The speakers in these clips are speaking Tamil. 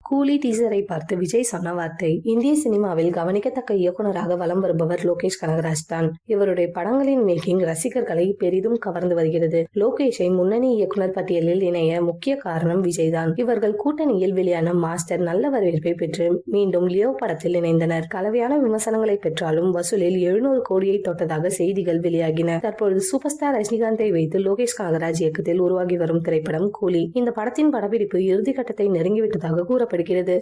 கூலி டீசரை பார்த்து விஜய் சொன்ன வார்த்தை. இந்திய சினிமாவில் கவனிக்கத்தக்க இயக்குனராக வலம் வருபவர் லோகேஷ் கனகராஜ் தான். இவருடைய படங்களின் மேக்கிங் ரசிகர்களை பெரிதும் கவர்ந்து வருகிறது. லோகேஷை முன்னணி இயக்குனர் பட்டியலில் இணைய முக்கிய காரணம் விஜய் தான். இவர்கள் கூட்டணியில் வெளியான மாஸ்டர் நல்ல வரவேற்பை பெற்று மீண்டும் லியோ படத்தில் இணைந்தனர். கலவையான விமர்சனங்களை பெற்றாலும் வசூலில் 700 கோடியை தொட்டதாக செய்திகள் வெளியாகின. தற்பொழுது சூப்பர் ஸ்டார் ரஜினிகாந்தை வைத்து லோகேஷ் கனகராஜ் இயக்கத்தில் உருவாகி வரும் திரைப்படம் கூலி. இந்த படத்தின் படப்பிடிப்பு இறுதிக்கட்டத்தை நெருங்கிவிட்டதாக கூறப்படுகிறது.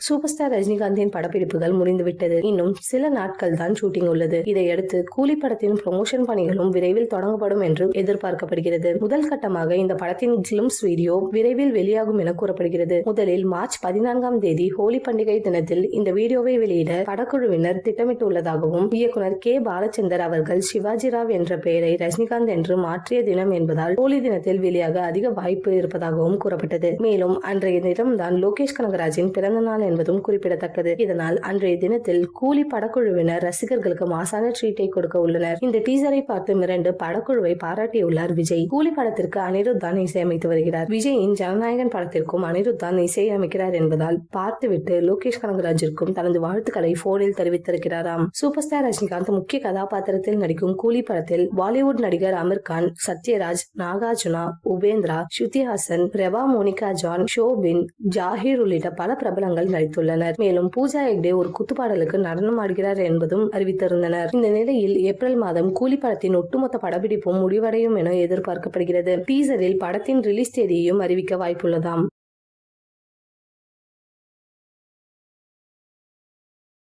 சூப்பர் ஸ்டார் ரஜினிகாந்தின் படப்பிடிப்புகள் முடிந்துவிட்டது. இன்னும் சில நாட்கள் தான் ஷூட்டிங் உள்ளது. இதையடுத்து கூலி படத்தின் ப்ரமோஷன் பணிகளும் விரைவில் தொடங்கப்படும் என்று எதிர்பார்க்கப்படுகிறது. முதல் கட்டமாக இந்த படத்தின் கிளிம்ஸ் வீடியோ விரைவில் வெளியாகும் என கூறப்படுகிறது. முதலில் மார்ச் 14ஆம் தேதி ஹோலி பண்டிகை தினத்தில் இந்த வீடியோவை வெளியிட படக்குழுவினர் திட்டமிட்டுள்ளதாகவும் இயக்குனர் கே பாலச்சந்தர் அவர்கள் சிவாஜி ராவ் என்ற பெயரை ரஜினிகாந்த் என்று மாற்றிய தினம் என்பதால் ஹோலி தினத்தில் வெளியாக அதிக வாய்ப்பு இருப்பதாகவும் கூறப்பட்டது. மேலும் அன்றைய தினம்தான் லோகேஷ் கனகராஜின் பிறந்த நாள் என்பதும் குறிப்பிடத்தக்கது. இதனால் அன்றைய தினத்தில் கூலி படக்குழுவினர் ரசிகர்களுக்கு மாசான ட்ரீட்டை கொடுக்க உள்ளனர். இந்த டீசரை பார்த்து மிரண்டு படக்குழுவை பாராட்டியுள்ளார் விஜய். கூலி படத்திற்கு அனிருத் தான் இசையமைத்து வருகிறார். விஜயின் ஜனநாயகன் படத்திற்கும் அனிருத் தான் இசையமைக்கிறார் என்பதால் பார்த்துவிட்டு லோகேஷ் கனகராஜிற்கும் தனது வாழ்த்துக்களை போனில் தெரிவித்திருக்கிறாராம். சூப்பர் ஸ்டார் ரஜினிகாந்த் முக்கிய கதாபாத்திரத்தில் நடிக்கும் கூலி படத்தில் பாலிவுட் நடிகர் அமீர் கான், சத்யராஜ், நாகார்ஜுனா, உபேந்திரா, ஸ்ருதி ஹாசன், ரெபா மோனிகா ஜான், ஷோபின், ஜாஹீர் உள்ளிட்ட பல பிரபலங்கள் நடித்துள்ளனர். மேலும் பூஜா ஹெக்டே ஒரு குத்துப்பாடலுக்கு நடனம் ஆடுகிறார் என்பதும் அறிவித்திருந்தனர். இந்த நிலையில் ஏப்ரல் மாதம் கூலி படத்தின் ஒட்டுமொத்த படப்பிடிப்பும் முடிவடையும் என எதிர்பார்க்கப்படுகிறது. டீசரில் படத்தின் ரிலீஸ் தேதியையும் அறிவிக்க வாய்ப்புள்ளதாம்.